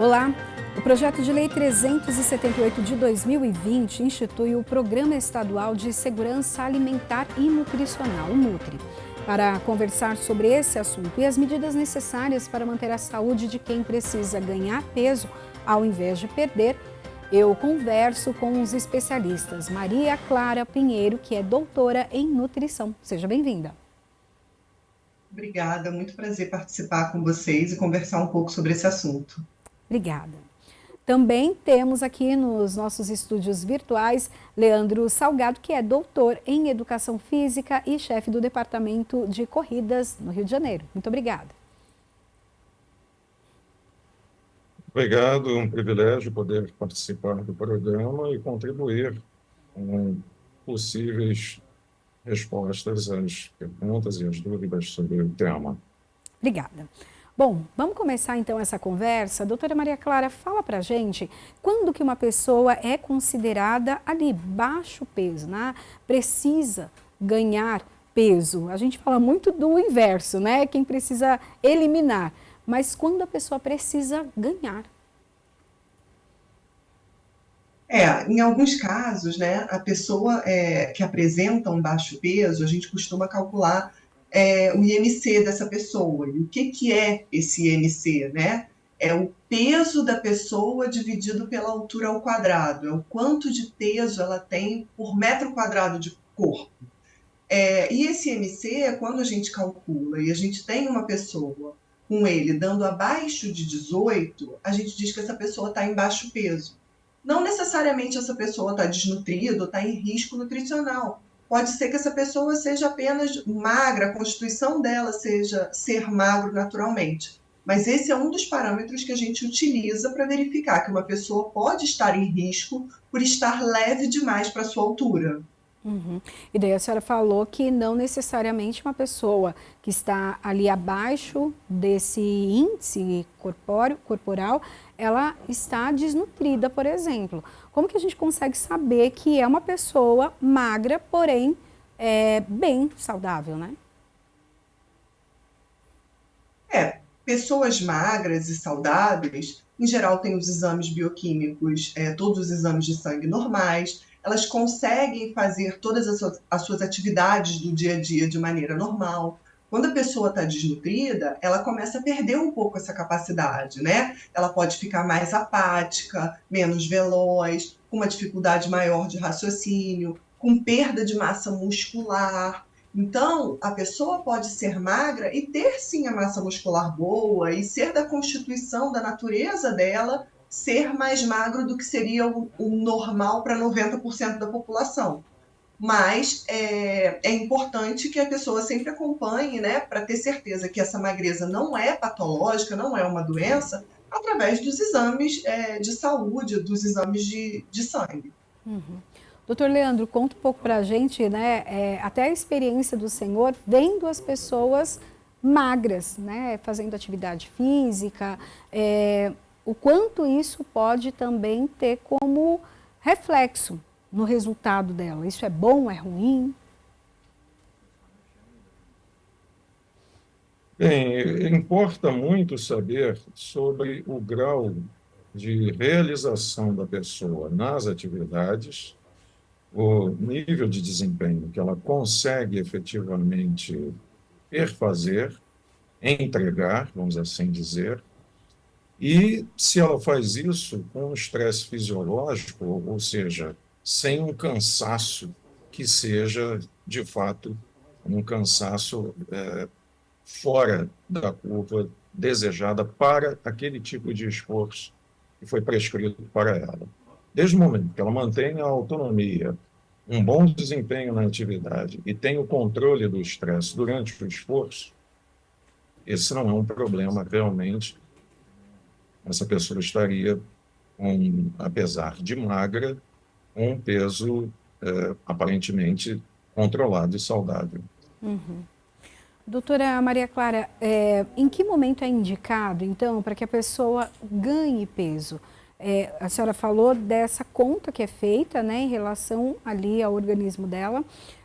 Olá! O projeto de lei 378 de 2020 institui o Programa Estadual de Segurança Alimentar e Nutricional, o NUTRI. Para conversar sobre esse assunto e as medidas necessárias para manter a saúde de quem precisa ganhar peso ao invés de perder, eu converso com os especialistas. Maria Clara Pinheiro, que é doutora em nutrição. Seja bem-vinda. Obrigada, muito prazer participar com vocês e conversar um pouco sobre esse assunto. Obrigada. Também temos aqui nos nossos estúdios virtuais Leandro Salgado, que é doutor em Educação Física e chefe do Departamento de Corridas no Rio de Janeiro. Muito obrigada. Obrigado, é um privilégio poder participar do programa e contribuir com possíveis respostas às perguntas e às dúvidas sobre o tema. Obrigada. Bom, vamos começar então essa conversa. Doutora Maria Clara, fala pra gente quando que uma pessoa é considerada ali baixo peso, né? Precisa ganhar peso. A gente fala muito do inverso, né? Quem precisa eliminar. Mas quando a pessoa precisa ganhar? Em alguns casos, né, a pessoa que apresenta um baixo peso, a gente costuma calcular o IMC dessa pessoa. E o que é esse IMC, né? É o peso da pessoa dividido pela altura ao quadrado, é o quanto de peso ela tem por metro quadrado de corpo. E esse IMC é quando a gente calcula e a gente tem uma pessoa com ele dando abaixo de 18, a gente diz que essa pessoa está em baixo peso. Não necessariamente essa pessoa está desnutrida ou está em risco nutricional. Pode ser que essa pessoa seja apenas magra, a constituição dela seja ser magro naturalmente. Mas esse é um dos parâmetros que a gente utiliza para verificar que uma pessoa pode estar em risco por estar leve demais para a sua altura. Uhum. E daí a senhora falou que não necessariamente uma pessoa que está ali abaixo desse índice corporal, ela está desnutrida, por exemplo. Como que a gente consegue saber que é uma pessoa magra, porém bem saudável, né? Pessoas magras e saudáveis, em geral, têm os exames bioquímicos, todos os exames de sangue normais, elas conseguem fazer todas as suas atividades do dia a dia de maneira normal. Quando a pessoa está desnutrida, ela começa a perder um pouco essa capacidade, né? Ela pode ficar mais apática, menos veloz, com uma dificuldade maior de raciocínio, com perda de massa muscular. Então, a pessoa pode ser magra e ter sim a massa muscular boa e ser da constituição, da natureza dela, ser mais magro do que seria o normal para 90% da população. Mas é importante que a pessoa sempre acompanhe, né, para ter certeza que essa magreza não é patológica, não é uma doença, através dos exames de saúde, dos exames de sangue. Uhum. Doutor Leandro, conta um pouco para a gente, né, até a experiência do senhor vendo as pessoas magras, né, fazendo atividade física, o quanto isso pode também ter como reflexo no resultado dela. Isso é bom, é ruim? Bem, importa muito saber sobre o grau de realização da pessoa nas atividades, o nível de desempenho que ela consegue efetivamente perfazer, entregar, vamos assim dizer, e se ela faz isso com um estresse fisiológico, ou seja, sem um cansaço que seja, de fato, um cansaço fora da curva desejada para aquele tipo de esforço que foi prescrito para ela. Desde o momento que ela mantém a autonomia, um bom desempenho na atividade e tem o controle do estresse durante o esforço, esse não é um problema realmente. Essa pessoa estaria, apesar de magra, com um peso aparentemente controlado e saudável. Uhum. Doutora Maria Clara, em que momento é indicado, então, para que a pessoa ganhe peso? A senhora falou dessa conta que é feita, né, em relação ali ao organismo dela,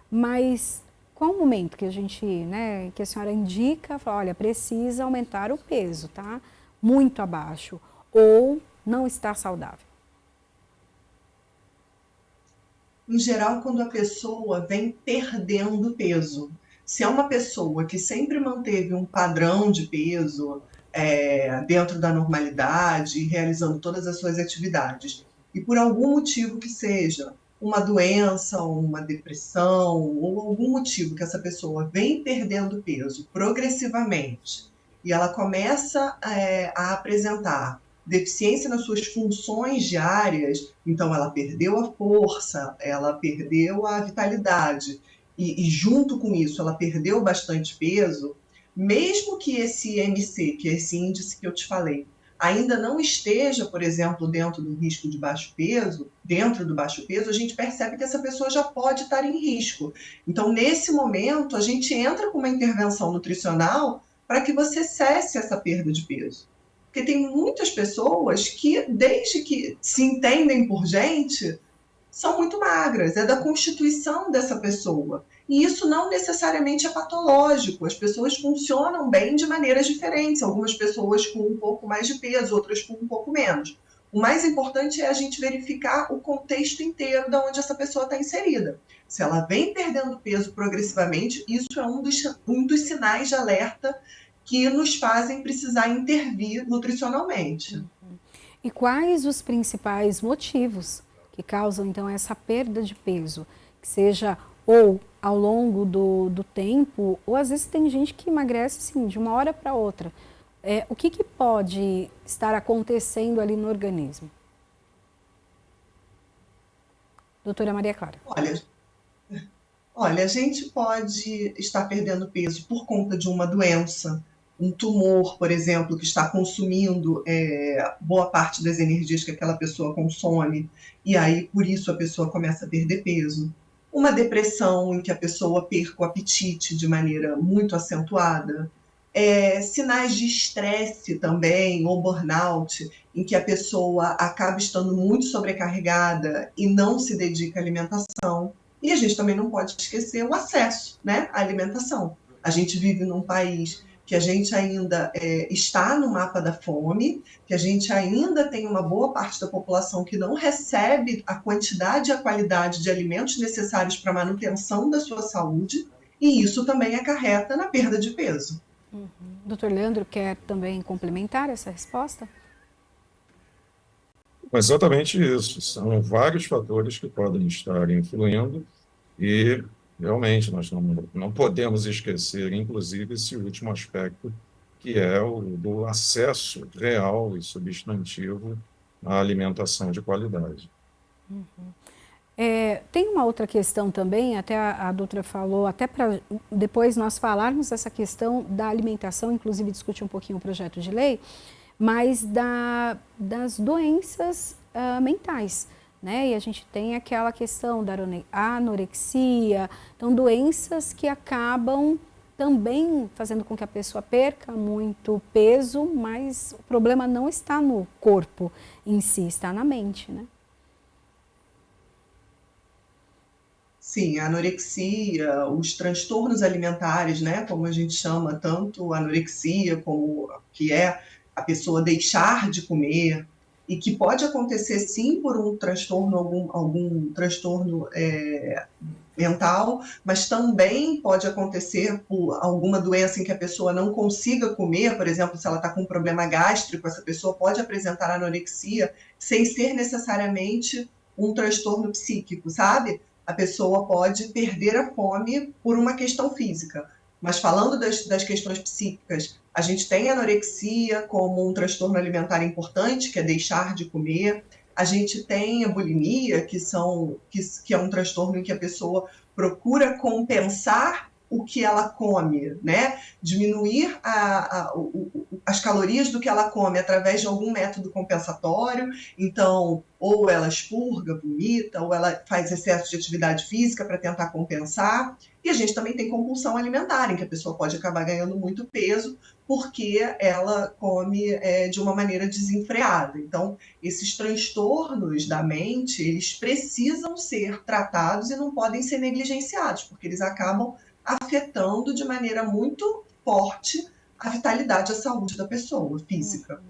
mas qual o momento que a gente, né, que a senhora indica, fala, olha, precisa aumentar o peso, tá? Muito abaixo. ou não está saudável? Em geral, quando a pessoa vem perdendo peso. Se é uma pessoa que sempre manteve um padrão de peso dentro da normalidade, realizando todas as suas atividades, e por algum motivo que seja, uma doença, uma depressão, ou algum motivo que essa pessoa vem perdendo peso progressivamente, e ela começa a apresentar deficiência nas suas funções diárias, então ela perdeu a força, ela perdeu a vitalidade, e junto com isso ela perdeu bastante peso, mesmo que esse IMC, que é esse índice que eu te falei, ainda não esteja, por exemplo, dentro do risco de baixo peso, dentro do baixo peso, a gente percebe que essa pessoa já pode estar em risco. Então, nesse momento, a gente entra com uma intervenção nutricional para que você cesse essa perda de peso. Porque tem muitas pessoas que, desde que se entendem por gente, são muito magras, é da constituição dessa pessoa. E isso não necessariamente é patológico, as pessoas funcionam bem de maneiras diferentes, algumas pessoas com um pouco mais de peso, outras com um pouco menos. O mais importante é a gente verificar o contexto inteiro de onde essa pessoa está inserida. Se ela vem perdendo peso progressivamente, isso é um dos sinais de alerta que nos fazem precisar intervir nutricionalmente. E quais os principais motivos que causam, então, essa perda de peso? Que seja ou ao longo do tempo, ou às vezes tem gente que emagrece assim, de uma hora para outra. O que pode estar acontecendo ali no organismo? Doutora Maria Clara. Olha, a gente pode estar perdendo peso por conta de uma doença, um tumor, por exemplo, que está consumindo boa parte das energias que aquela pessoa consome, e aí por isso a pessoa começa a perder peso. Uma depressão em que a pessoa perca o apetite de maneira muito acentuada. Sinais de estresse também, ou burnout, em que a pessoa acaba estando muito sobrecarregada e não se dedica à alimentação. E a gente também não pode esquecer o acesso, né, à alimentação. A gente vive num país que a gente ainda está no mapa da fome, que a gente ainda tem uma boa parte da população que não recebe a quantidade e a qualidade de alimentos necessários para a manutenção da sua saúde, e isso também acarreta na perda de peso. Doutor Leandro, quer também complementar essa resposta? Exatamente isso. São vários fatores que podem estar influindo e, realmente, nós não podemos esquecer, inclusive, esse último aspecto, que é o do acesso real e substantivo à alimentação de qualidade. Tem uma outra questão também, até a doutora falou, até para depois nós falarmos dessa questão da alimentação, inclusive discutir um pouquinho o projeto de lei, mas das doenças mentais, né? E a gente tem aquela questão da anorexia, então doenças que acabam também fazendo com que a pessoa perca muito peso, mas o problema não está no corpo em si, está na mente, né? Sim, a anorexia, os transtornos alimentares, né, como a gente chama tanto a anorexia como que é a pessoa deixar de comer, e que pode acontecer sim por um transtorno, algum transtorno mental, mas também pode acontecer por alguma doença em que a pessoa não consiga comer, por exemplo, se ela está com um problema gástrico, essa pessoa pode apresentar anorexia sem ser necessariamente um transtorno psíquico, sabe? A pessoa pode perder a fome por uma questão física. Mas falando das questões psíquicas, a gente tem a anorexia como um transtorno alimentar importante, que é deixar de comer. A gente tem a bulimia, que é um transtorno em que a pessoa procura compensar o que ela come, né? Diminuir as calorias do que ela come através de algum método compensatório. Então, ou ela expurga, vomita, ou ela faz excesso de atividade física para tentar compensar. E a gente também tem compulsão alimentar, em que a pessoa pode acabar ganhando muito peso porque ela come de uma maneira desenfreada. Então, esses transtornos da mente, eles precisam ser tratados e não podem ser negligenciados, porque eles acabam afetando de maneira muito forte a vitalidade e a saúde da pessoa física.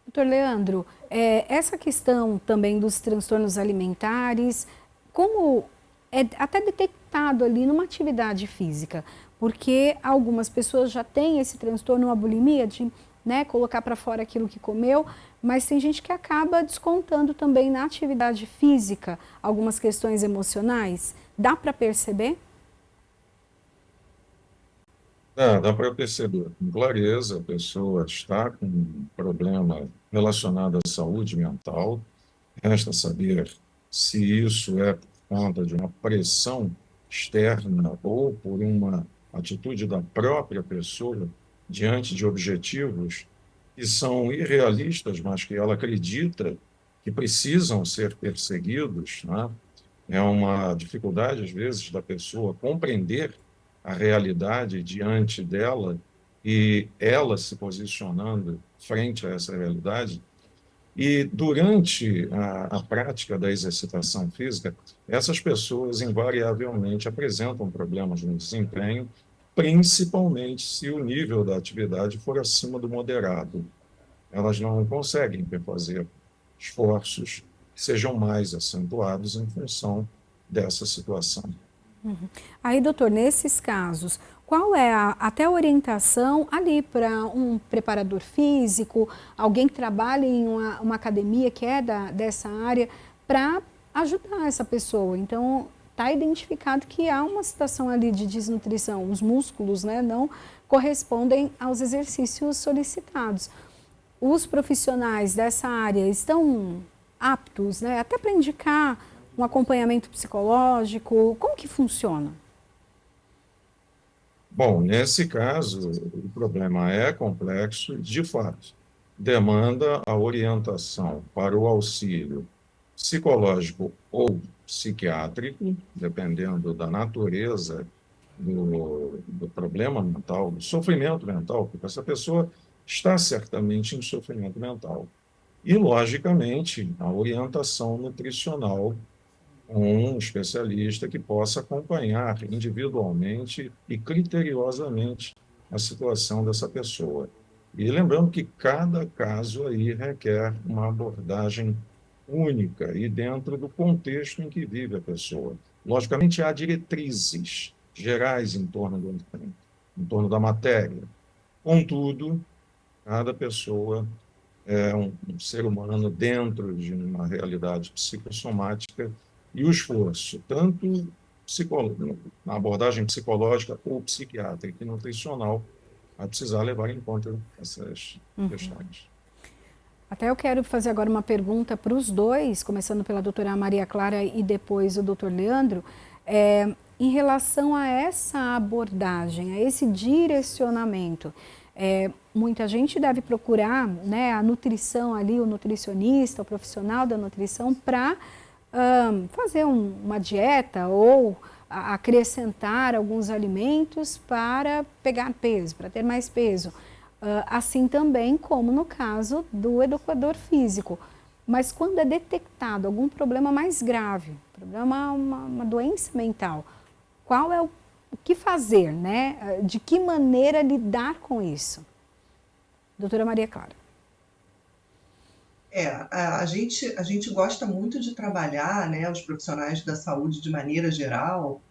Doutor Leandro, essa questão também dos transtornos alimentares, como é até detectado ali numa atividade física? Porque algumas pessoas já têm esse transtorno, a bulimia, de, né, colocar para fora aquilo que comeu, mas tem gente que acaba descontando também na atividade física algumas questões emocionais. Dá para perceber? Dá para perceber com clareza, a pessoa está com um problema relacionado à saúde mental. Resta saber se isso é por conta de uma pressão externa ou por uma atitude da própria pessoa diante de objetivos que são irrealistas, mas que ela acredita que precisam ser perseguidos, né? É uma dificuldade, às vezes, da pessoa compreender a realidade diante dela e ela se posicionando frente a essa realidade. E durante a prática da exercitação física, essas pessoas invariavelmente apresentam problemas no desempenho, principalmente se o nível da atividade for acima do moderado. Elas não conseguem fazer esforços que sejam mais acentuados em função dessa situação. Aí, doutor, nesses casos, qual é até a orientação ali para um preparador físico, alguém que trabalha em uma academia que é dessa área, para ajudar essa pessoa? Então, está identificado que há uma situação ali de desnutrição, os músculos, né, não correspondem aos exercícios solicitados. Os profissionais dessa área estão aptos, né, até para indicar um acompanhamento psicológico? Como que funciona? Bom, nesse caso, o problema é complexo, de fato, demanda a orientação para o auxílio psicológico ou psiquiátrico, dependendo da natureza do problema mental, do sofrimento mental, porque essa pessoa está certamente em sofrimento mental. E, logicamente, a orientação nutricional um especialista que possa acompanhar individualmente e criteriosamente a situação dessa pessoa. E lembrando que cada caso aí requer uma abordagem única e dentro do contexto em que vive a pessoa. Logicamente, há diretrizes gerais em torno da matéria. Contudo, cada pessoa é um ser humano dentro de uma realidade psicossomática e o esforço, tanto na abordagem psicológica ou psiquiátrica e nutricional, vai precisar levar em conta essas questões. Até eu quero fazer agora uma pergunta para os dois, começando pela doutora Maria Clara e depois o doutor Leandro, em relação a essa abordagem, a esse direcionamento. Muita gente deve procurar, né, a nutrição ali, o nutricionista, o profissional da nutrição, para fazer uma dieta ou acrescentar alguns alimentos para pegar peso, para ter mais peso. Assim também como no caso do educador físico. Mas quando é detectado algum problema mais grave, uma doença mental, qual é o que fazer, né? De que maneira lidar com isso? Doutora Maria Clara. A gente gosta muito de trabalhar, né, os profissionais da saúde de maneira geral,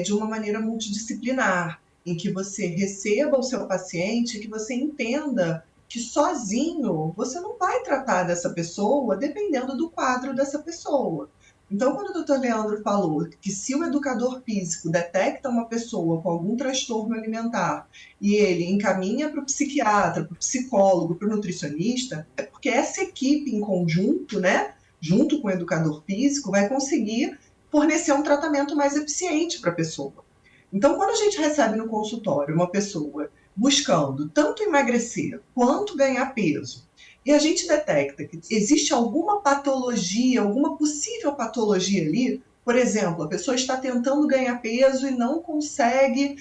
de uma maneira multidisciplinar, em que você receba o seu paciente, que você entenda que sozinho você não vai tratar dessa pessoa dependendo do quadro dessa pessoa. Então, quando o doutor Leandro falou que se o educador físico detecta uma pessoa com algum transtorno alimentar e ele encaminha para o psiquiatra, para o psicólogo, para o nutricionista, é porque essa equipe em conjunto, né, junto com o educador físico, vai conseguir fornecer um tratamento mais eficiente para a pessoa. Então, quando a gente recebe no consultório uma pessoa buscando tanto emagrecer quanto ganhar peso, e a gente detecta que existe alguma patologia, alguma possível patologia ali, por exemplo, a pessoa está tentando ganhar peso e não consegue,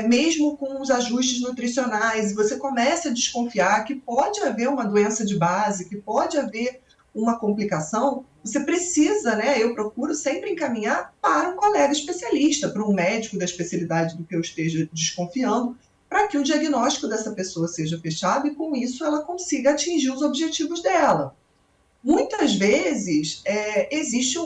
mesmo com os ajustes nutricionais, você começa a desconfiar que pode haver uma doença de base, que pode haver uma complicação, você precisa, né? Eu procuro sempre encaminhar para um colega especialista, para um médico da especialidade do que eu esteja desconfiando, para que o diagnóstico dessa pessoa seja fechado e, com isso, ela consiga atingir os objetivos dela. Muitas vezes, existe,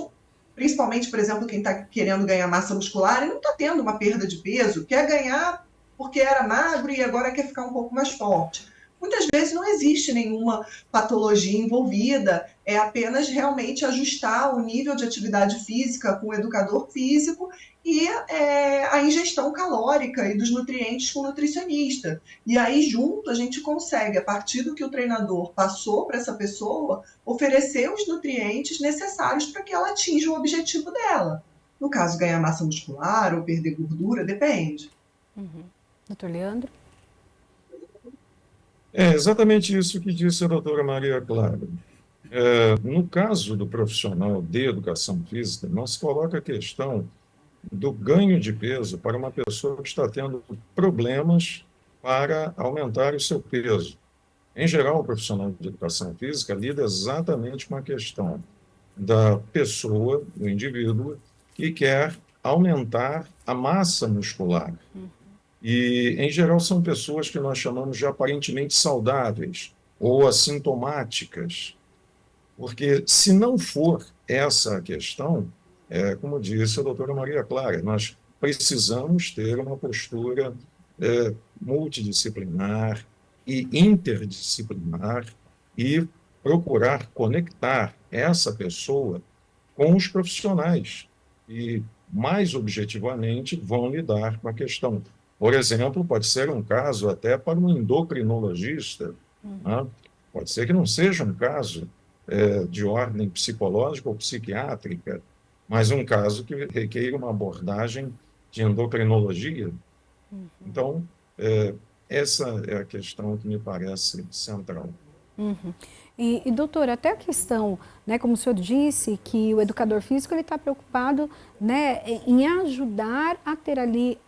principalmente, por exemplo, quem está querendo ganhar massa muscular e não está tendo uma perda de peso, quer ganhar porque era magro e agora quer ficar um pouco mais forte. Muitas vezes não existe nenhuma patologia envolvida, é apenas realmente ajustar o nível de atividade física com o educador físico e a ingestão calórica e dos nutrientes com o nutricionista. E aí, junto, a gente consegue, a partir do que o treinador passou para essa pessoa, oferecer os nutrientes necessários para que ela atinja o objetivo dela. No caso, ganhar massa muscular ou perder gordura, depende. Doutor Leandro? É exatamente isso que disse a doutora Maria Clara. No caso do profissional de educação física, não se coloca a questão do ganho de peso para uma pessoa que está tendo problemas para aumentar o seu peso. Em geral, o profissional de educação física lida exatamente com a questão da pessoa, do indivíduo, que quer aumentar a massa muscular. E, em geral, são pessoas que nós chamamos de aparentemente saudáveis ou assintomáticas, porque se não for essa a questão, como disse a doutora Maria Clara, nós precisamos ter uma postura multidisciplinar e interdisciplinar e procurar conectar essa pessoa com os profissionais e, mais objetivamente, vão lidar com a questão. Por exemplo, pode ser um caso até para um endocrinologista, né? Pode ser que não seja um caso de ordem psicológica ou psiquiátrica, mas um caso que requer uma abordagem de endocrinologia. Então, essa é a questão que me parece central. E doutor, até a questão, né, como o senhor disse, que o educador físico ele está preocupado, né, em ajudar a ter ali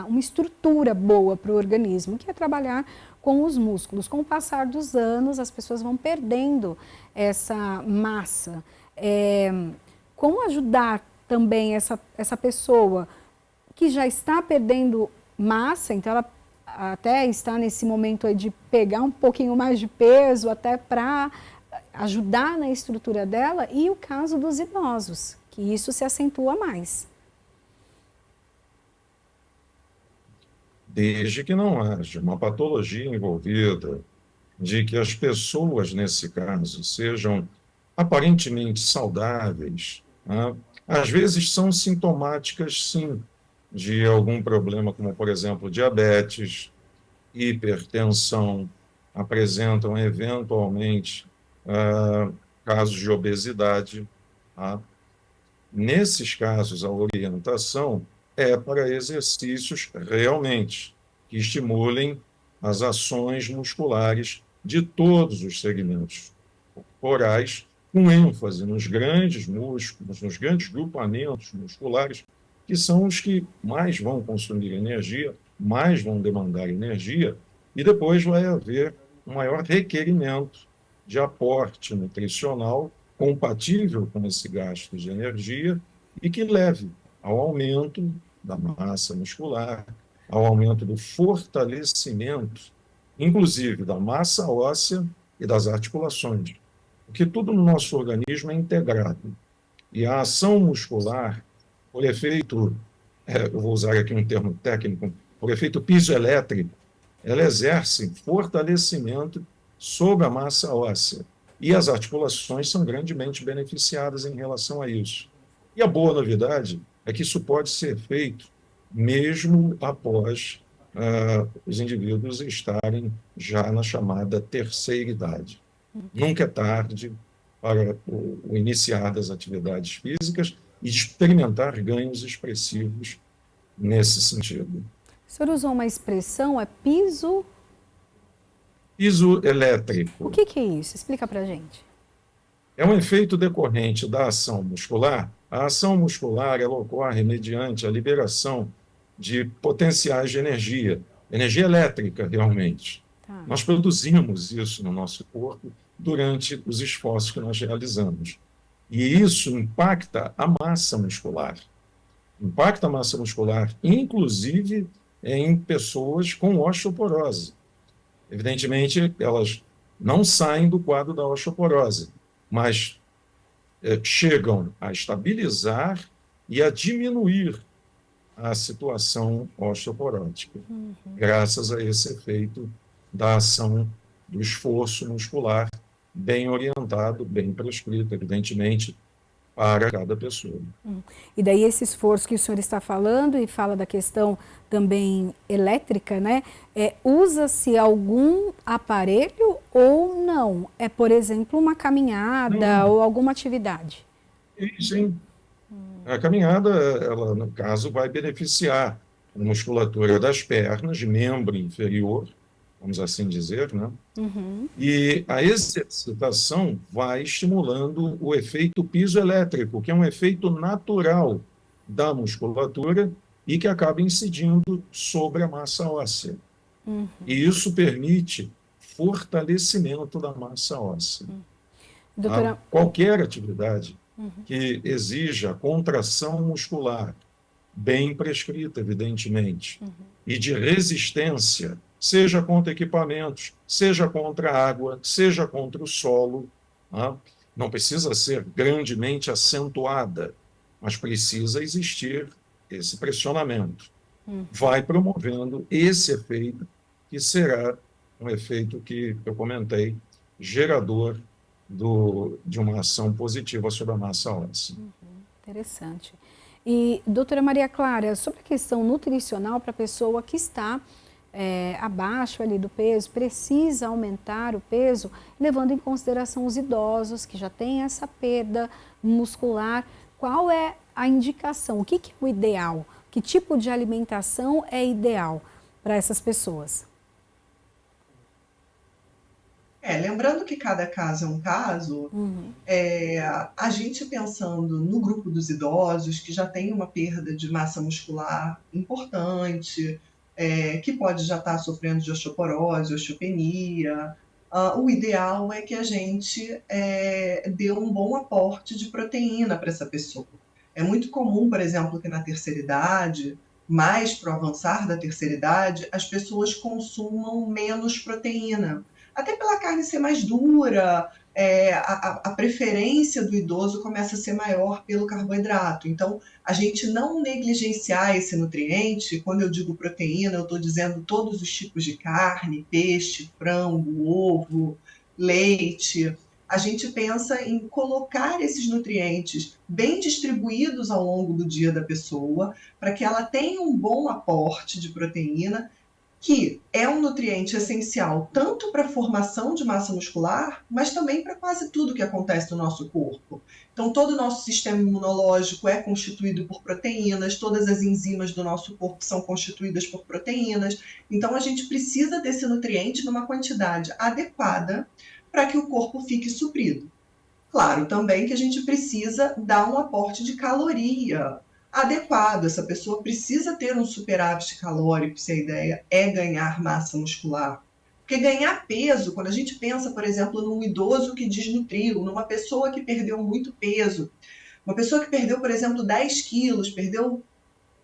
uma estrutura boa para o organismo, que é trabalhar com os músculos. Com o passar dos anos, as pessoas vão perdendo essa massa. Como ajudar também essa pessoa que já está perdendo massa, então ela até está nesse momento aí de pegar um pouquinho mais de peso, até para ajudar na estrutura dela, e o caso dos idosos, que isso se acentua mais. Desde que não haja uma patologia envolvida, de que as pessoas, nesse caso, sejam aparentemente saudáveis, né? Às vezes são sintomáticas, sim, de algum problema, como, por exemplo, diabetes, hipertensão, apresentam eventualmente casos de obesidade. Tá? Nesses casos, a orientação é para exercícios realmente que estimulem as ações musculares de todos os segmentos corporais, com ênfase nos grandes músculos, nos grandes grupamentos musculares, que são os que mais vão consumir energia, mais vão demandar energia, e depois vai haver um maior requerimento de aporte nutricional compatível com esse gasto de energia e que leve ao aumento da massa muscular, ao aumento do fortalecimento, inclusive da massa óssea e das articulações, porque tudo no nosso organismo é integrado. E a ação muscular, por efeito, eu vou usar aqui um termo técnico, por efeito piezoelétrico, ela exerce fortalecimento sobre a massa óssea. E as articulações são grandemente beneficiadas em relação a isso. E a boa novidade é que isso pode ser feito mesmo após os indivíduos estarem já na chamada terceira idade. Nunca é tarde para o iniciar das atividades físicas e experimentar ganhos expressivos nesse sentido. O senhor usou uma expressão, piso... Piezoelétrico. O que é isso? Explica para a gente. É um efeito decorrente da ação muscular. A ação muscular ela ocorre mediante a liberação de potenciais de energia elétrica, realmente. Tá. Nós produzimos isso no nosso corpo durante os esforços que nós realizamos. E isso impacta a massa muscular. Impacta a massa muscular, inclusive em pessoas com osteoporose. Evidentemente, elas não saem do quadro da osteoporose, mas chegam a estabilizar e a diminuir a situação osteoporótica, graças a esse efeito da ação do esforço muscular bem orientado, bem prescrito, evidentemente, para cada pessoa. E daí esse esforço que o senhor está falando e fala da questão também elétrica, né? Usa-se algum aparelho ou não? É, por exemplo, uma caminhada ou alguma atividade? Sim. A caminhada, ela, no caso, vai beneficiar a musculatura das pernas, de membro inferior, vamos assim dizer, né? E a exercitação vai estimulando o efeito pisoelétrico, que é um efeito natural da musculatura e que acaba incidindo sobre a massa óssea. E isso permite fortalecimento da massa óssea. Doutora... Qualquer atividade que exija contração muscular, bem prescrita, evidentemente, e de resistência, seja contra equipamentos, seja contra a água, seja contra o solo, não precisa ser grandemente acentuada, mas precisa existir esse pressionamento. Vai promovendo esse efeito, que será um efeito que eu comentei, gerador de uma ação positiva sobre a massa óssea. Interessante. E, doutora Maria Clara, sobre a questão nutricional para a pessoa que está abaixo ali do peso, precisa aumentar o peso, levando em consideração os idosos que já têm essa perda muscular, qual é a indicação? O que é o ideal? Que tipo de alimentação é ideal para essas pessoas? Lembrando que cada caso é um caso, a gente pensando no grupo dos idosos que já tem uma perda de massa muscular importante, que pode já estar sofrendo de osteoporose, osteopenia, o ideal é que a gente dê um bom aporte de proteína para essa pessoa. É muito comum, por exemplo, que na terceira idade, mais para o avançar da terceira idade, as pessoas consumam menos proteína. Até pela carne ser mais dura, a preferência do idoso começa a ser maior pelo carboidrato. Então, a gente não negligenciar esse nutriente, quando eu digo proteína, eu estou dizendo todos os tipos de carne, peixe, frango, ovo, leite. A gente pensa em colocar esses nutrientes bem distribuídos ao longo do dia da pessoa, para que ela tenha um bom aporte de proteína, que é um nutriente essencial tanto para a formação de massa muscular, mas também para quase tudo que acontece no nosso corpo. Então, todo o nosso sistema imunológico é constituído por proteínas, todas as enzimas do nosso corpo são constituídas por proteínas. Então, a gente precisa desse nutriente numa quantidade adequada para que o corpo fique suprido. Claro, também que a gente precisa dar um aporte de caloria adequado. Essa pessoa precisa ter um superávit calórico, se a ideia é ganhar massa muscular. Porque ganhar peso, quando a gente pensa, por exemplo, num idoso que desnutriu, numa pessoa que perdeu muito peso, uma pessoa que perdeu, por exemplo, 10 quilos, perdeu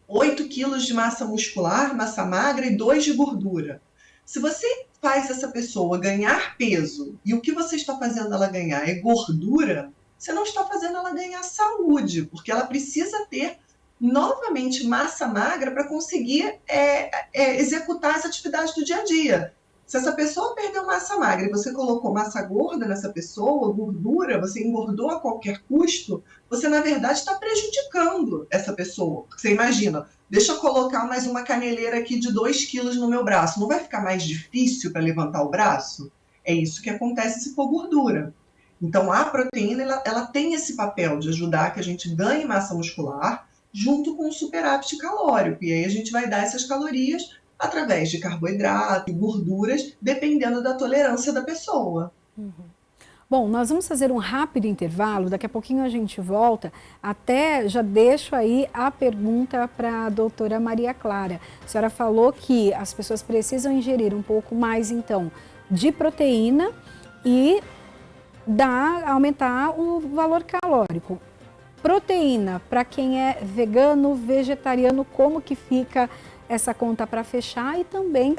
8 quilos de massa muscular, massa magra e 2 de gordura. Se você faz essa pessoa ganhar peso e o que você está fazendo ela ganhar é gordura, você não está fazendo ela ganhar saúde, porque ela precisa ter novamente massa magra para conseguir executar as atividades do dia a dia. Se essa pessoa perdeu massa magra e você colocou massa gorda nessa pessoa, gordura, você engordou a qualquer custo, você na verdade está prejudicando essa pessoa. Você imagina, deixa eu colocar mais uma caneleira aqui de 2 quilos no meu braço, não vai ficar mais difícil para levantar o braço? É isso que acontece se for gordura. Então a proteína ela tem esse papel de ajudar que a gente ganhe massa muscular, junto com o superávit calórico. E aí a gente vai dar essas calorias através de carboidrato e gorduras, dependendo da tolerância da pessoa. Bom, nós vamos fazer um rápido intervalo, daqui a pouquinho a gente volta. Até já deixo aí a pergunta para a doutora Maria Clara. A senhora falou que as pessoas precisam ingerir um pouco mais, então, de proteína e aumentar o valor calórico. Proteína, para quem é vegano, vegetariano, como que fica essa conta para fechar e também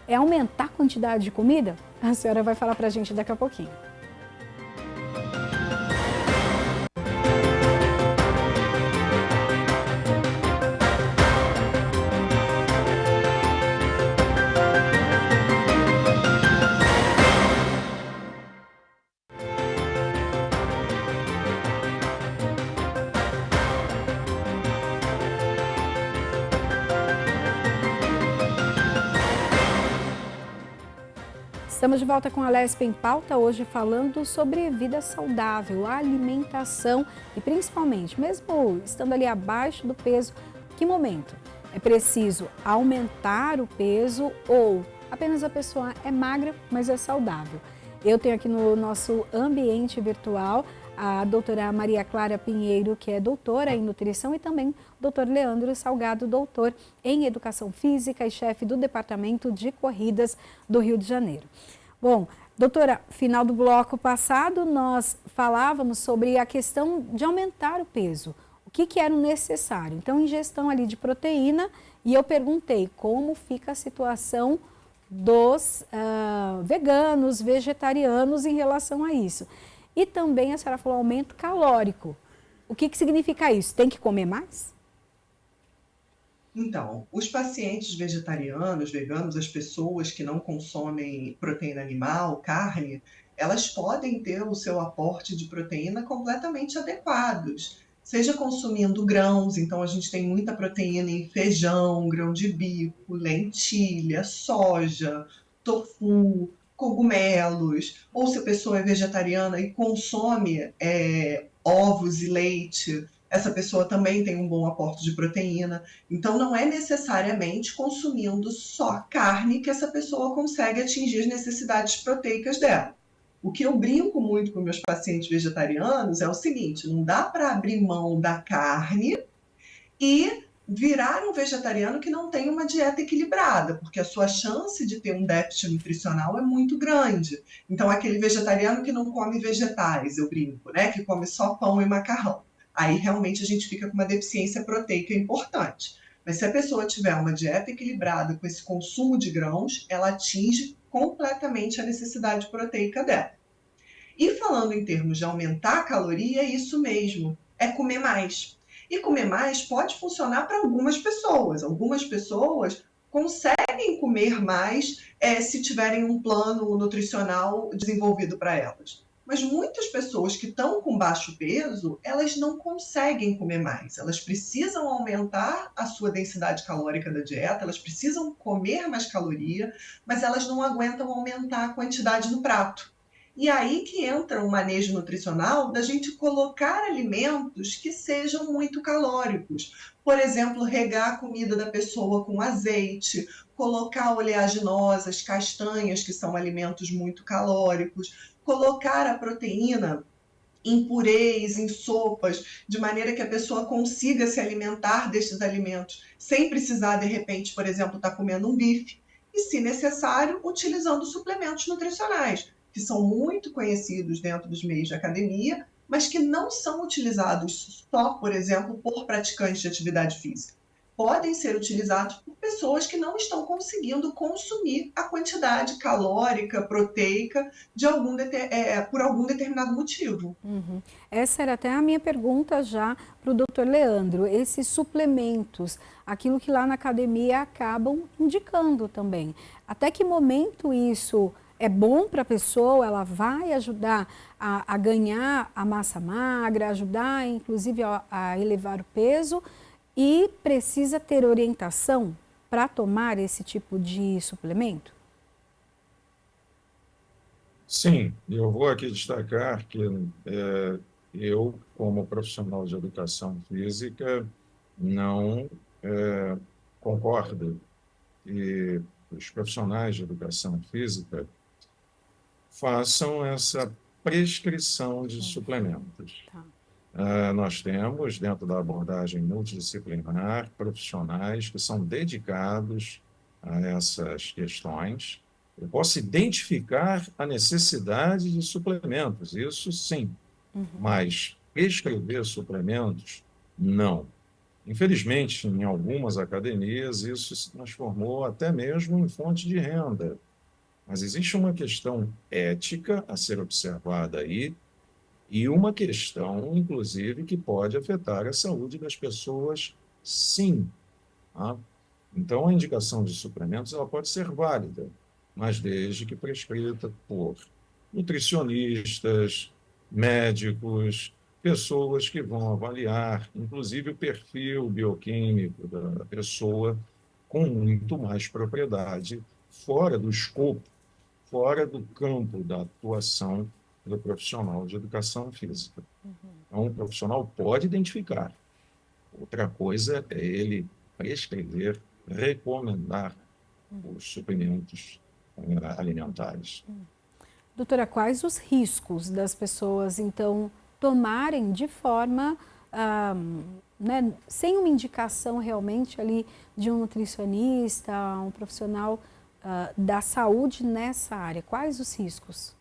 é aumentar a quantidade de comida? A senhora vai falar para a gente daqui a pouquinho. Estamos de volta com a Lespe em Pauta, hoje falando sobre vida saudável, alimentação e principalmente, mesmo estando ali abaixo do peso, que momento? É preciso aumentar o peso ou apenas a pessoa é magra, mas é saudável? Eu tenho aqui no nosso ambiente virtual a doutora Maria Clara Pinheiro, que é doutora em nutrição, e também o doutor Leandro Salgado, doutor em educação física e chefe do departamento de corridas do Rio de Janeiro. Bom, doutora, final do bloco passado nós falávamos sobre a questão de aumentar o peso. O que era o necessário? Então, ingestão ali de proteína, e eu perguntei como fica a situação dos veganos, vegetarianos em relação a isso. E também a senhora falou aumento calórico. O que significa isso? Tem que comer mais? Então, os pacientes vegetarianos, veganos, as pessoas que não consomem proteína animal, carne, elas podem ter o seu aporte de proteína completamente adequados. Seja consumindo grãos, então a gente tem muita proteína em feijão, grão de bico, lentilha, soja, tofu, cogumelos, ou se a pessoa é vegetariana e consome ovos e leite, essa pessoa também tem um bom aporte de proteína. Então, não é necessariamente consumindo só carne que essa pessoa consegue atingir as necessidades proteicas dela. O que eu brinco muito com meus pacientes vegetarianos é o seguinte: não dá para abrir mão da carne e virar um vegetariano que não tem uma dieta equilibrada, porque a sua chance de ter um déficit nutricional é muito grande. Então, aquele vegetariano que não come vegetais, eu brinco, né? Que come só pão e macarrão. Aí, realmente, a gente fica com uma deficiência proteica importante. Mas se a pessoa tiver uma dieta equilibrada com esse consumo de grãos, ela atinge completamente a necessidade proteica dela. E falando em termos de aumentar a caloria, é isso mesmo, é comer mais. E comer mais pode funcionar para algumas pessoas. Algumas pessoas conseguem comer mais se tiverem um plano nutricional desenvolvido para elas. Mas muitas pessoas que estão com baixo peso, elas não conseguem comer mais. Elas precisam aumentar a sua densidade calórica da dieta, elas precisam comer mais caloria, mas elas não aguentam aumentar a quantidade no prato. E aí que entra o manejo nutricional da gente colocar alimentos que sejam muito calóricos. Por exemplo, regar a comida da pessoa com azeite, colocar oleaginosas, castanhas, que são alimentos muito calóricos, colocar a proteína em purês, em sopas, de maneira que a pessoa consiga se alimentar destes alimentos, sem precisar, de repente, por exemplo, estar comendo um bife. E, se necessário, utilizando suplementos nutricionais, que são muito conhecidos dentro dos meios de academia, mas que não são utilizados só, por exemplo, por praticantes de atividade física. Podem ser utilizados por pessoas que não estão conseguindo consumir a quantidade calórica, proteica, por algum determinado motivo. Uhum. Essa era até a minha pergunta já para o doutor Leandro. Esses suplementos, aquilo que lá na academia acabam indicando também. Até que momento isso é bom para a pessoa, ela vai ajudar a ganhar a massa magra, ajudar inclusive a elevar o peso, e precisa ter orientação para tomar esse tipo de suplemento? Sim, eu vou aqui destacar que eu, como profissional de educação física, não concordo que os profissionais de educação física façam essa prescrição de suplementos. Tá. Nós temos, dentro da abordagem multidisciplinar, profissionais que são dedicados a essas questões. Eu posso identificar a necessidade de suplementos, isso sim, mas prescrever suplementos, não. Infelizmente, em algumas academias, isso se transformou até mesmo em fonte de renda. Mas existe uma questão ética a ser observada aí e uma questão, inclusive, que pode afetar a saúde das pessoas, sim. Tá? Então, a indicação de suplementos ela pode ser válida, mas desde que prescrita por nutricionistas, médicos, pessoas que vão avaliar, inclusive, o perfil bioquímico da pessoa com muito mais propriedade, fora do escopo, fora do campo da atuação do profissional de educação física. Então, o profissional pode identificar. Outra coisa é ele prescrever, recomendar os suplementos alimentares. Doutora, quais os riscos das pessoas, então, tomarem de forma, né, sem uma indicação realmente ali de um nutricionista, um profissional da saúde nessa área? Quais os riscos?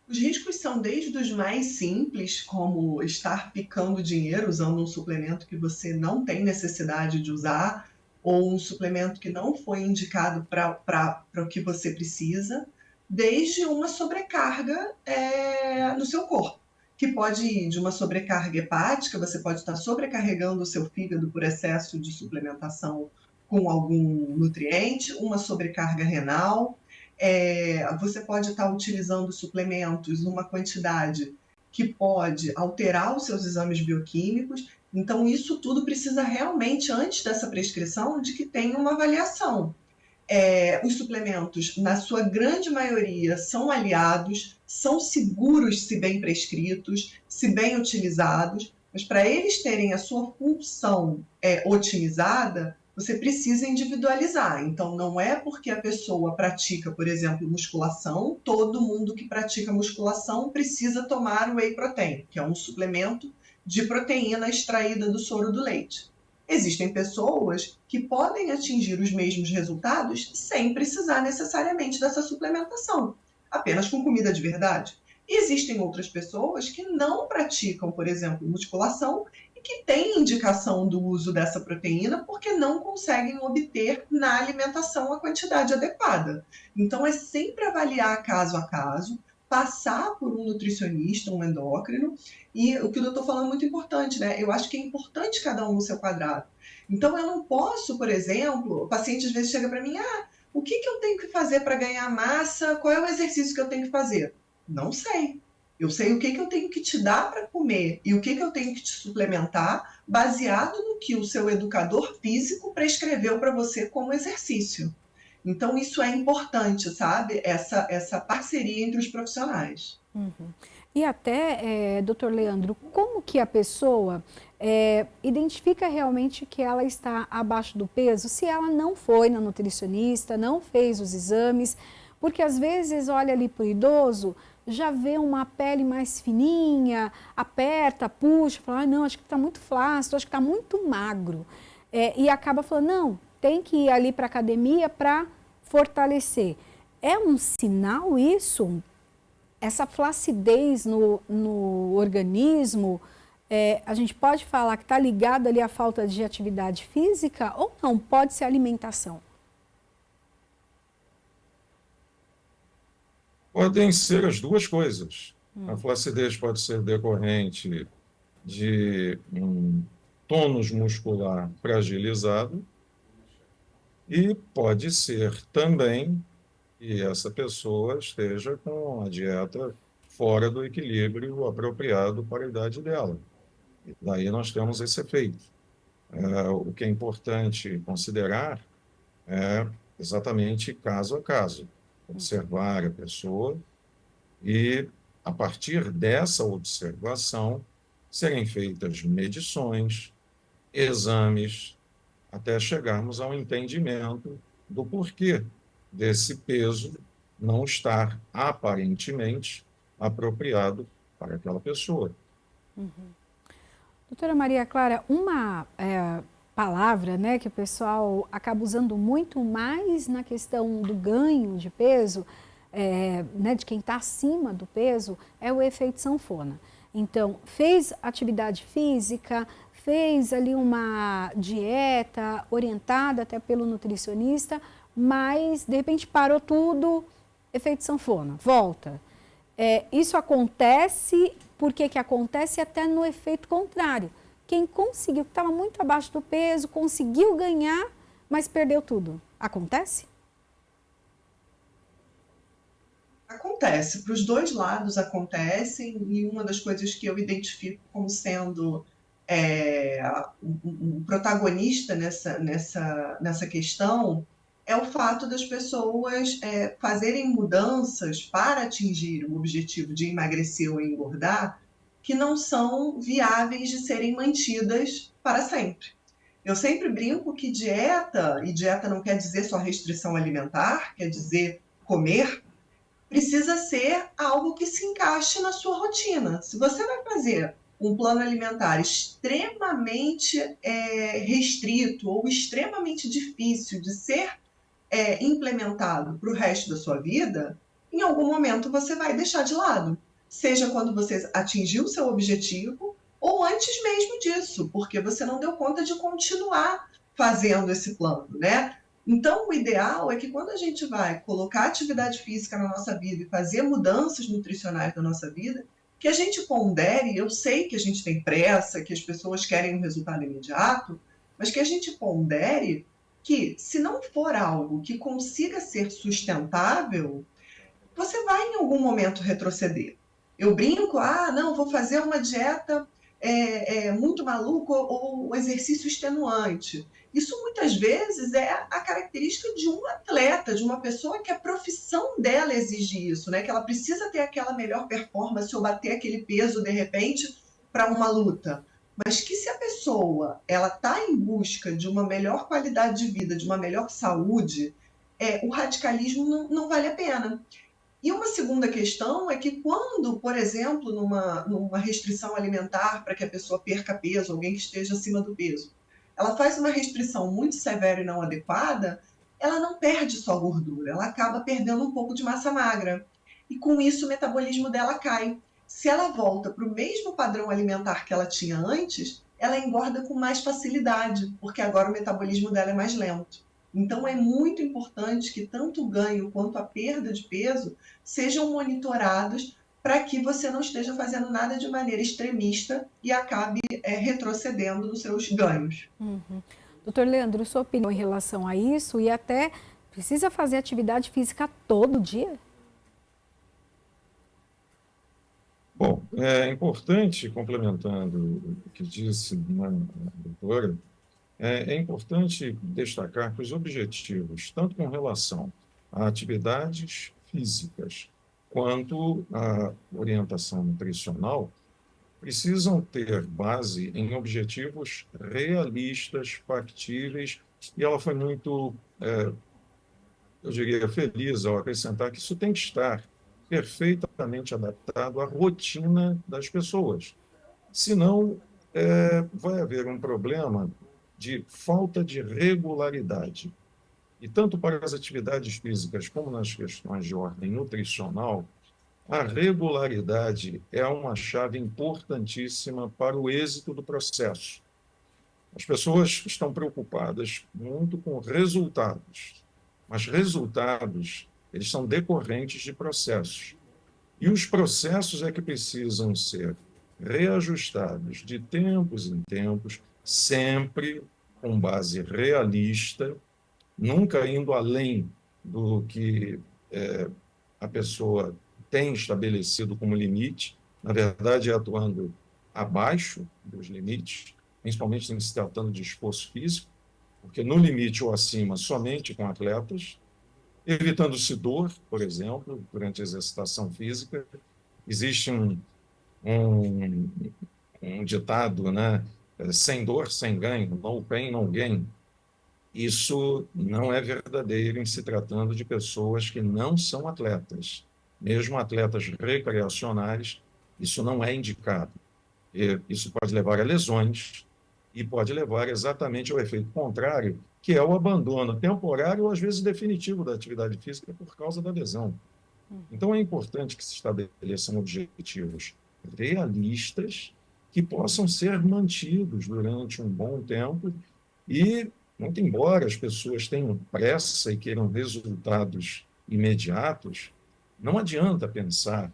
Os riscos são desde os mais simples, como estar picando dinheiro usando um suplemento que você não tem necessidade de usar, ou um suplemento que não foi indicado para o que você precisa, desde uma sobrecarga no seu corpo, que pode ir de uma sobrecarga hepática, você pode estar sobrecarregando o seu fígado por excesso de suplementação com algum nutriente, uma sobrecarga renal. Você pode estar utilizando suplementos numa quantidade que pode alterar os seus exames bioquímicos. Então, isso tudo precisa realmente, antes dessa prescrição, de que tenha uma avaliação. Os suplementos, na sua grande maioria, são aliados, são seguros se bem prescritos, se bem utilizados, mas para eles terem a sua função otimizada, você precisa individualizar. Então, não é porque a pessoa pratica, por exemplo, musculação, todo mundo que pratica musculação precisa tomar o whey protein, que é um suplemento de proteína extraída do soro do leite. Existem pessoas que podem atingir os mesmos resultados sem precisar necessariamente dessa suplementação, apenas com comida de verdade. E existem outras pessoas que não praticam, por exemplo, musculação e que têm indicação do uso dessa proteína porque não conseguem obter na alimentação a quantidade adequada. Então, é sempre avaliar caso a caso, passar por um nutricionista, um endócrino, e o que o doutor falou é muito importante, né? Eu acho que é importante cada um no seu quadrado. Então, eu não posso, por exemplo, o paciente às vezes chega para mim, o que eu tenho que fazer para ganhar massa? Qual é o exercício que eu tenho que fazer? Não sei. Eu sei o que eu tenho que te dar para comer e o que eu tenho que te suplementar, baseado no que o seu educador físico prescreveu para você como exercício. Então, isso é importante, sabe? Essa parceria entre os profissionais. Uhum. E até, doutor Leandro, como que a pessoa identifica realmente que ela está abaixo do peso se ela não foi na nutricionista, não fez os exames? Porque às vezes olha ali para o idoso, já vê uma pele mais fininha, aperta, puxa, fala, não, acho que está muito flácido, acho que está muito magro. E acaba falando, não, tem que ir ali para a academia para fortalecer. É um sinal isso? Essa flacidez no organismo, a gente pode falar que está ligado ali à falta de atividade física ou não? Pode ser alimentação? Podem ser as duas coisas. A flacidez pode ser decorrente de um tônus muscular fragilizado e pode ser também que essa pessoa esteja com a dieta fora do equilíbrio apropriado para a idade dela. E daí nós temos esse efeito. O que é importante considerar é exatamente caso a caso, observar a pessoa e, a partir dessa observação, serem feitas medições, exames, até chegarmos ao entendimento do porquê desse peso não estar aparentemente apropriado para aquela pessoa. Uhum. Doutora Maria Clara, uma palavra, né, que o pessoal acaba usando muito mais na questão do ganho de peso, né, de quem está acima do peso, é o efeito sanfona. Então, fez atividade física, fez ali uma dieta orientada até pelo nutricionista, mas de repente parou tudo, efeito sanfona, volta. Isso acontece, por que acontece? Até no efeito contrário. Quem conseguiu, que estava muito abaixo do peso, conseguiu ganhar, mas perdeu tudo. Acontece? Acontece, para os dois lados acontecem, e uma das coisas que eu identifico como sendo é, um protagonista nessa questão é o fato das pessoas fazerem mudanças para atingir o objetivo de emagrecer ou engordar que não são viáveis de serem mantidas para sempre. Eu sempre brinco que dieta, e dieta não quer dizer só restrição alimentar, quer dizer comer, precisa ser algo que se encaixe na sua rotina. Se você vai fazer um plano alimentar extremamente restrito ou extremamente difícil de ser implementado para o resto da sua vida, em algum momento você vai deixar de lado. Seja quando você atingiu o seu objetivo ou antes mesmo disso, porque você não deu conta de continuar fazendo esse plano, né? Então, o ideal é que quando a gente vai colocar atividade física na nossa vida e fazer mudanças nutricionais na nossa vida, que a gente pondere, eu sei que a gente tem pressa, que as pessoas querem um resultado imediato, mas que a gente pondere que, se não for algo que consiga ser sustentável, você vai em algum momento retroceder. Eu brinco, não, vou fazer uma dieta muito maluca ou um exercício extenuante. Isso muitas vezes é a característica de um atleta, de uma pessoa que a profissão dela exige isso, né? Que ela precisa ter aquela melhor performance ou bater aquele peso de repente para uma luta. Mas que se a pessoa ela está em busca de uma melhor qualidade de vida, de uma melhor saúde, o radicalismo não vale a pena. E uma segunda questão é que quando, por exemplo, numa restrição alimentar para que a pessoa perca peso, alguém que esteja acima do peso, ela faz uma restrição muito severa e não adequada, ela não perde só gordura, ela acaba perdendo um pouco de massa magra. E com isso o metabolismo dela cai. Se ela volta para o mesmo padrão alimentar que ela tinha antes, ela engorda com mais facilidade, porque agora o metabolismo dela é mais lento. Então é muito importante que tanto o ganho quanto a perda de peso sejam monitorados para que você não esteja fazendo nada de maneira extremista e acabe retrocedendo nos seus ganhos. Uhum. Doutor Leandro, sua opinião em relação a isso e até precisa fazer atividade física todo dia? Bom, é importante, complementando o que disse a doutora, é importante destacar que os objetivos, tanto com relação a atividades físicas quanto à orientação nutricional, precisam ter base em objetivos realistas, factíveis, e ela foi muito, eu diria, feliz ao acrescentar que isso tem que estar perfeitamente adaptado à rotina das pessoas. Senão, vai haver um problema de falta de regularidade. E tanto para as atividades físicas como nas questões de ordem nutricional, a regularidade é uma chave importantíssima para o êxito do processo. As pessoas estão preocupadas muito com resultados, mas resultados, eles são decorrentes de processos. E os processos é que precisam ser reajustados de tempos em tempos, sempre com base realista, nunca indo além do que a pessoa tem estabelecido como limite, na verdade, atuando abaixo dos limites, principalmente em se tratando de esforço físico, porque no limite ou acima, somente com atletas, evitando-se dor, por exemplo, durante a exercitação física. Existe um, um ditado, né? Sem dor, sem ganho, no pain, no gain. Isso não é verdadeiro em se tratando de pessoas que não são atletas. Mesmo atletas recreacionais, isso não é indicado. Isso pode levar a lesões e pode levar exatamente ao efeito contrário, que é o abandono temporário ou às vezes definitivo da atividade física por causa da lesão. Então é importante que se estabeleçam objetivos realistas que possam ser mantidos durante um bom tempo e, muito embora as pessoas tenham pressa e queiram resultados imediatos, não adianta pensar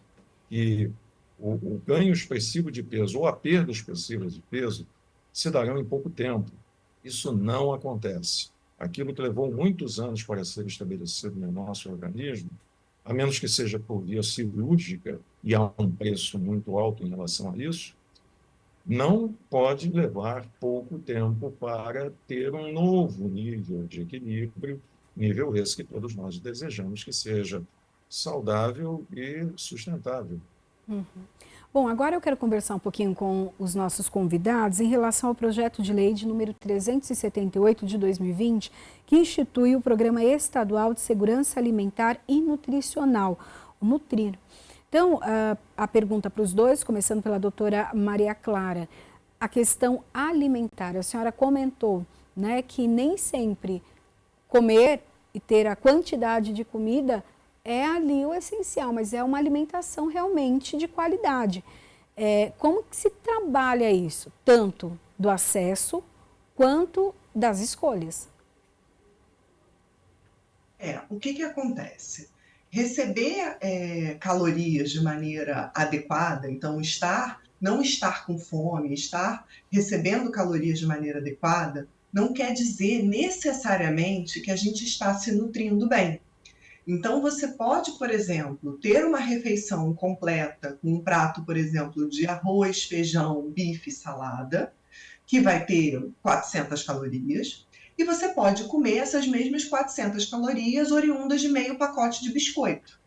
que o ganho expressivo de peso ou a perda expressiva de peso se darão em pouco tempo. Isso não acontece. Aquilo que levou muitos anos para ser estabelecido no nosso organismo, a menos que seja por via cirúrgica, e há um preço muito alto em relação a isso, não pode levar pouco tempo para ter um novo nível de equilíbrio, nível esse que todos nós desejamos que seja saudável e sustentável. Bom, agora eu quero conversar um pouquinho com os nossos convidados em relação ao projeto de lei de número 378 de 2020, que institui o Programa Estadual de Segurança Alimentar e Nutricional, o Nutrir. Então, a pergunta para os dois, começando pela doutora Maria Clara, a questão alimentar. A senhora comentou, né, que nem sempre comer e ter a quantidade de comida é ali o essencial, mas é uma alimentação realmente de qualidade. Como que se trabalha isso? Tanto do acesso quanto das escolhas. O que acontece? Receber calorias de maneira adequada, então não estar com fome, estar recebendo calorias de maneira adequada, não quer dizer necessariamente que a gente está se nutrindo bem. Então, você pode, por exemplo, ter uma refeição completa com um prato, por exemplo, de arroz, feijão, bife, salada, que vai ter 400 calorias, e você pode comer essas mesmas 400 calorias oriundas de meio pacote de biscoito.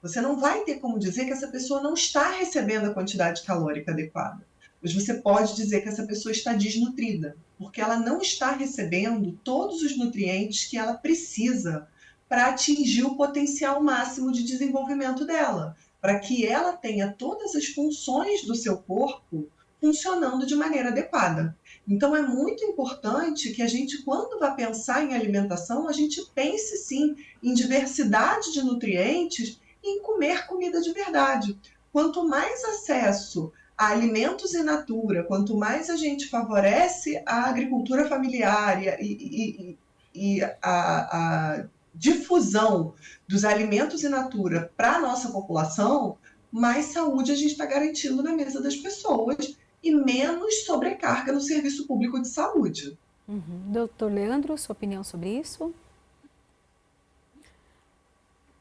Você não vai ter como dizer que essa pessoa não está recebendo a quantidade calórica adequada, mas você pode dizer que essa pessoa está desnutrida, porque ela não está recebendo todos os nutrientes que ela precisa para atingir o potencial máximo de desenvolvimento dela, para que ela tenha todas as funções do seu corpo funcionando de maneira adequada. Então é muito importante que a gente, quando vai pensar em alimentação, a gente pense sim em diversidade de nutrientes e em comer comida de verdade. Quanto mais acesso a alimentos in natura, quanto mais a gente favorece a agricultura familiar e a difusão dos alimentos in natura para a nossa população, mais saúde a gente está garantindo na mesa das pessoas e menos sobrecarga no serviço público de saúde. Doutor Leandro, sua opinião sobre isso?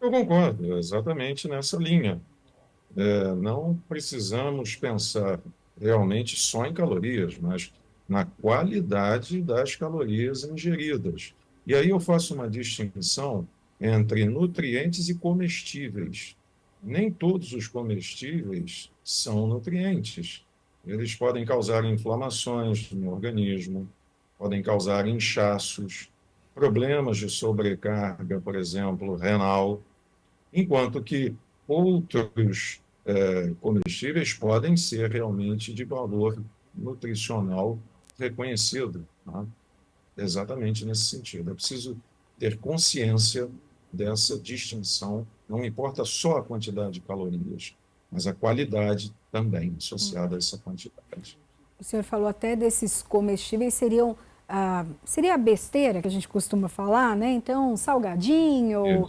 Eu concordo, exatamente nessa linha. Não precisamos pensar realmente só em calorias, mas na qualidade das calorias ingeridas. E aí eu faço uma distinção entre nutrientes e comestíveis. Nem todos os comestíveis são nutrientes. Eles podem causar inflamações no organismo, podem causar inchaços, problemas de sobrecarga, por exemplo, renal, enquanto que outros comestíveis podem ser realmente de valor nutricional reconhecido, né? Exatamente nesse sentido. É preciso ter consciência dessa distinção. Não importa só a quantidade de calorias, mas a qualidade também associada a essa quantidade. O senhor falou até desses comestíveis, seria a besteira que a gente costuma falar, né? Então, salgadinho,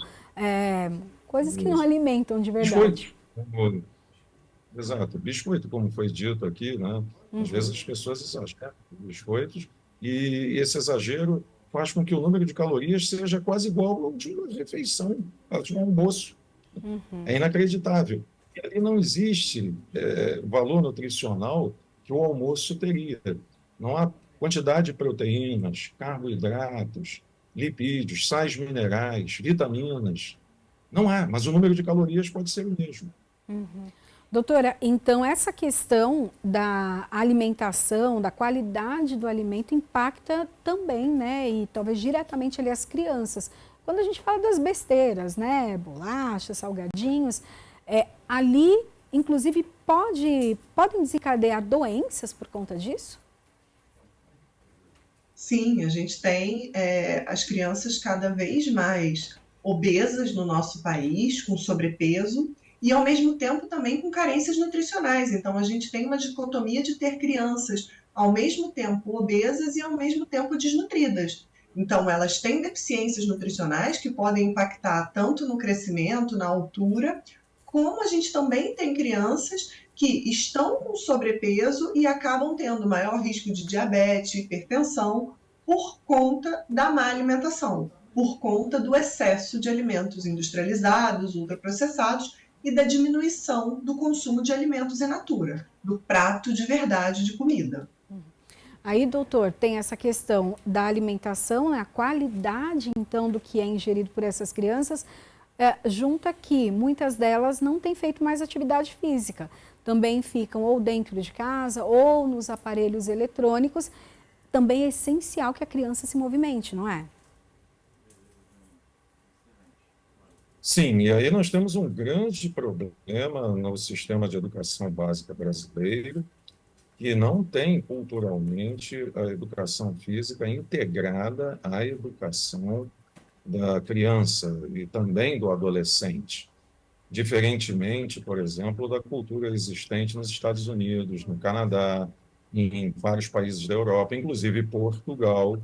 coisas que não alimentam de verdade. Biscoito. Exato. Biscoito, como foi dito aqui, né? Às vezes as pessoas exageram com biscoitos e esse exagero faz com que o número de calorias seja quase igual ao de uma refeição, ao de um almoço. É inacreditável. E ali não existe valor nutricional que o almoço teria. Não há quantidade de proteínas, carboidratos, lipídios, sais minerais, vitaminas. Não há, mas o número de calorias pode ser o mesmo. Doutora, então essa questão da alimentação, da qualidade do alimento impacta também, né, e talvez diretamente ali as crianças. Quando a gente fala das besteiras, né, bolachas, salgadinhos, ali, inclusive, podem desencadear doenças por conta disso? Sim, a gente tem as crianças cada vez mais obesas no nosso país, com sobrepeso, e ao mesmo tempo também com carências nutricionais. Então a gente tem uma dicotomia de ter crianças ao mesmo tempo obesas e ao mesmo tempo desnutridas. Então elas têm deficiências nutricionais que podem impactar tanto no crescimento, na altura, como a gente também tem crianças que estão com sobrepeso e acabam tendo maior risco de diabetes, hipertensão, por conta da má alimentação, por conta do excesso de alimentos industrializados, ultraprocessados e da diminuição do consumo de alimentos in natura, do prato de verdade de comida. Aí, doutor, tem essa questão da alimentação, né? A qualidade, então, do que é ingerido por essas crianças, junta que muitas delas não têm feito mais atividade física. Também ficam ou dentro de casa ou nos aparelhos eletrônicos. Também é essencial que a criança se movimente, não é? Sim, e aí nós temos um grande problema no sistema de educação básica brasileiro, que não tem culturalmente a educação física integrada à educação da criança e também do adolescente, diferentemente, por exemplo, da cultura existente nos Estados Unidos, no Canadá, em vários países da Europa, inclusive Portugal.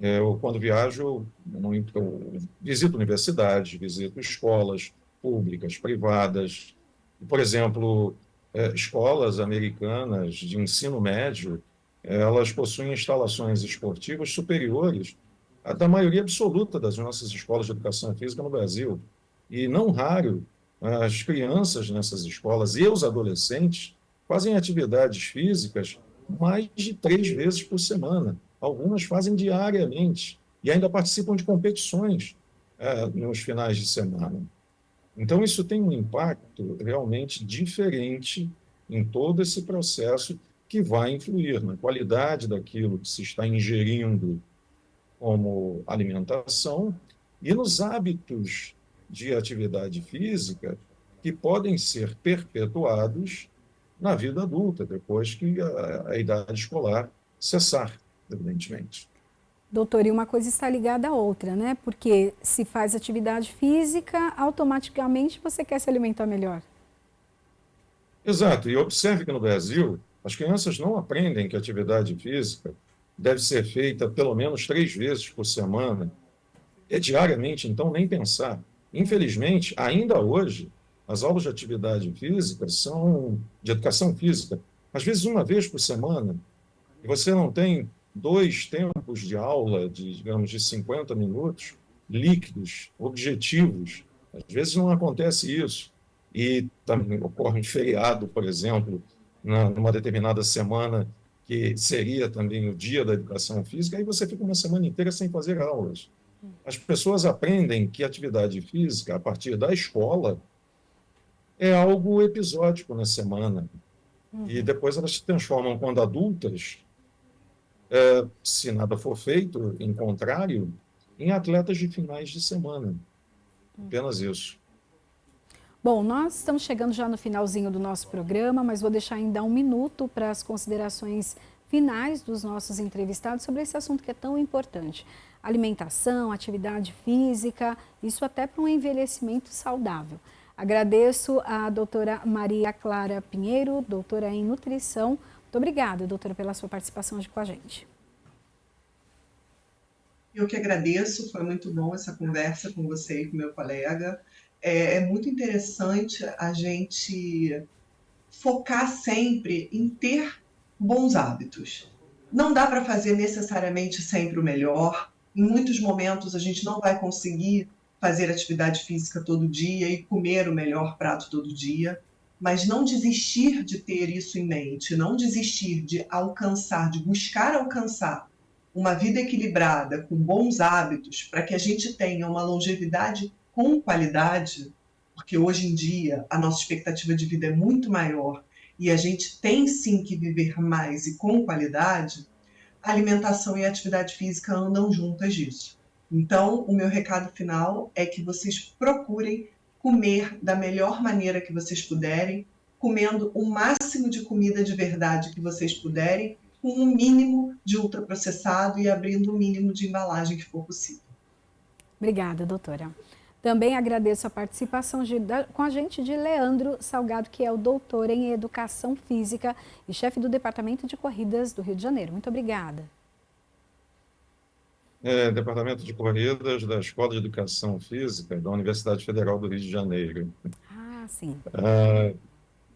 Eu, quando viajo, eu visito universidades, visito escolas públicas, privadas. Por exemplo, escolas americanas de ensino médio, elas possuem instalações esportivas superiores à da maioria absoluta das nossas escolas de educação física no Brasil. E não raro, as crianças nessas escolas e os adolescentes fazem atividades físicas mais de 3 vezes por semana. Algumas fazem diariamente e ainda participam de competições nos finais de semana. Então, isso tem um impacto realmente diferente em todo esse processo que vai influir na qualidade daquilo que se está ingerindo como alimentação e nos hábitos de atividade física que podem ser perpetuados na vida adulta, depois que a idade escolar cessar, evidentemente. Doutor, e uma coisa está ligada à outra, né? Porque se faz atividade física, automaticamente você quer se alimentar melhor. Exato, e observe que no Brasil, as crianças não aprendem que a atividade física deve ser feita pelo menos 3 vezes por semana, diariamente, então nem pensar. Infelizmente, ainda hoje, as aulas de atividade física são de educação física, às vezes 1 vez por semana, e você não tem 2 tempos de aula, digamos, de 50 minutos, líquidos, objetivos. Às vezes não acontece isso. E também ocorre um feriado, por exemplo, numa determinada semana, que seria também o dia da educação física, aí você fica uma semana inteira sem fazer aulas. As pessoas aprendem que atividade física, a partir da escola, é algo episódico na semana. E depois elas se transformam, quando adultas, se nada for feito, em contrário, em atletas de finais de semana. Apenas isso. Bom, nós estamos chegando já no finalzinho do nosso programa, mas vou deixar ainda 1 minuto para as considerações finais dos nossos entrevistados sobre esse assunto que é tão importante. Alimentação, atividade física, isso até para um envelhecimento saudável. Agradeço a doutora Maria Clara Pinheiro, doutora em nutrição. Muito obrigada, doutora, pela sua participação aqui com a gente. Eu que agradeço, foi muito bom essa conversa com você e com meu colega. É muito interessante a gente focar sempre em ter bons hábitos. Não dá para fazer necessariamente sempre o melhor. Em muitos momentos a gente não vai conseguir fazer atividade física todo dia e comer o melhor prato todo dia, mas não desistir de ter isso em mente, não desistir de alcançar, de buscar alcançar uma vida equilibrada, com bons hábitos, para que a gente tenha uma longevidade com qualidade, porque hoje em dia a nossa expectativa de vida é muito maior e a gente tem sim que viver mais e com qualidade, a alimentação e a atividade física andam juntas disso. Então, o meu recado final é que vocês procurem comer da melhor maneira que vocês puderem, comendo o máximo de comida de verdade que vocês puderem, com o mínimo de ultraprocessado e abrindo o mínimo de embalagem que for possível. Obrigada, doutora. Também agradeço a participação com a gente de Leandro Salgado, que é o doutor em Educação Física e chefe do Departamento de Corridas do Rio de Janeiro. Muito obrigada. Departamento de Corridas da Escola de Educação Física da Universidade Federal do Rio de Janeiro. Ah, sim.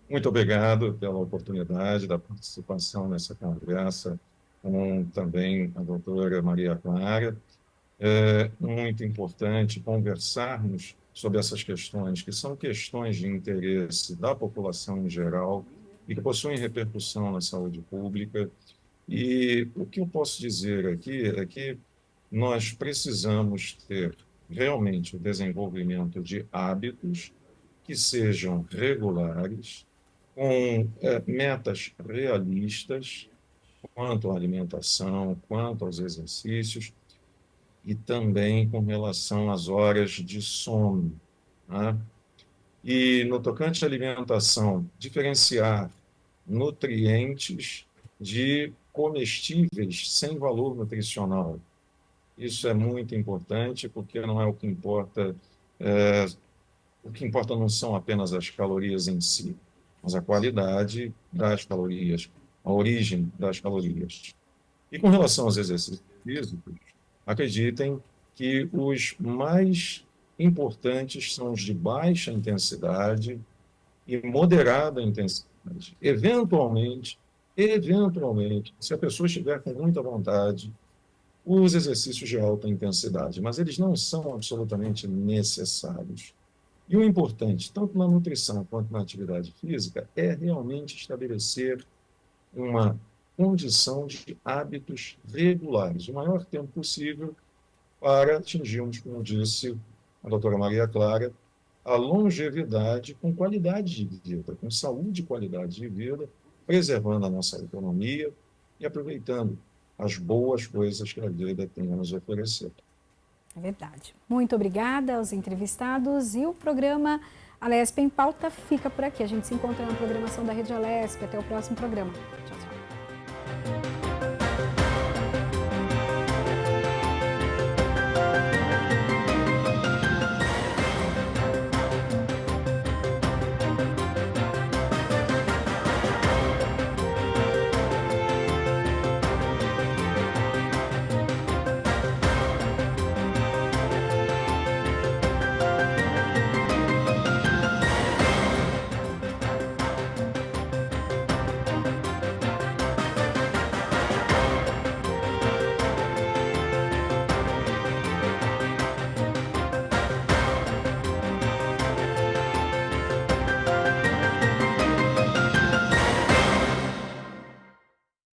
Muito obrigado pela oportunidade da participação nessa conversa com também a doutora Maria Clara. É muito importante conversarmos sobre essas questões, que são questões de interesse da população em geral e que possuem repercussão na saúde pública. E o que eu posso dizer aqui é que nós precisamos ter realmente o desenvolvimento de hábitos que sejam regulares, com metas realistas quanto à alimentação, quanto aos exercícios e também com relação às horas de sono, né? E no tocante à alimentação, diferenciar nutrientes de comestíveis sem valor nutricional. Isso é muito importante, porque não é o que importa. O que importa não são apenas as calorias em si, mas a qualidade das calorias, a origem das calorias. E com relação aos exercícios físicos, acreditem que os mais importantes são os de baixa intensidade e moderada intensidade. Eventualmente, se a pessoa estiver com muita vontade, os exercícios de alta intensidade, mas eles não são absolutamente necessários. E o importante, tanto na nutrição quanto na atividade física, é realmente estabelecer uma condição de hábitos regulares, o maior tempo possível, para atingirmos, como disse a doutora Maria Clara, a longevidade com qualidade de vida, com saúde e qualidade de vida, preservando a nossa economia e aproveitando as boas coisas que a vida tem a nos oferecer. É verdade. Muito obrigada aos entrevistados e o programa Alesp em Pauta fica por aqui. A gente se encontra na programação da Rede Alesp. Até o próximo programa. Tchau, tchau.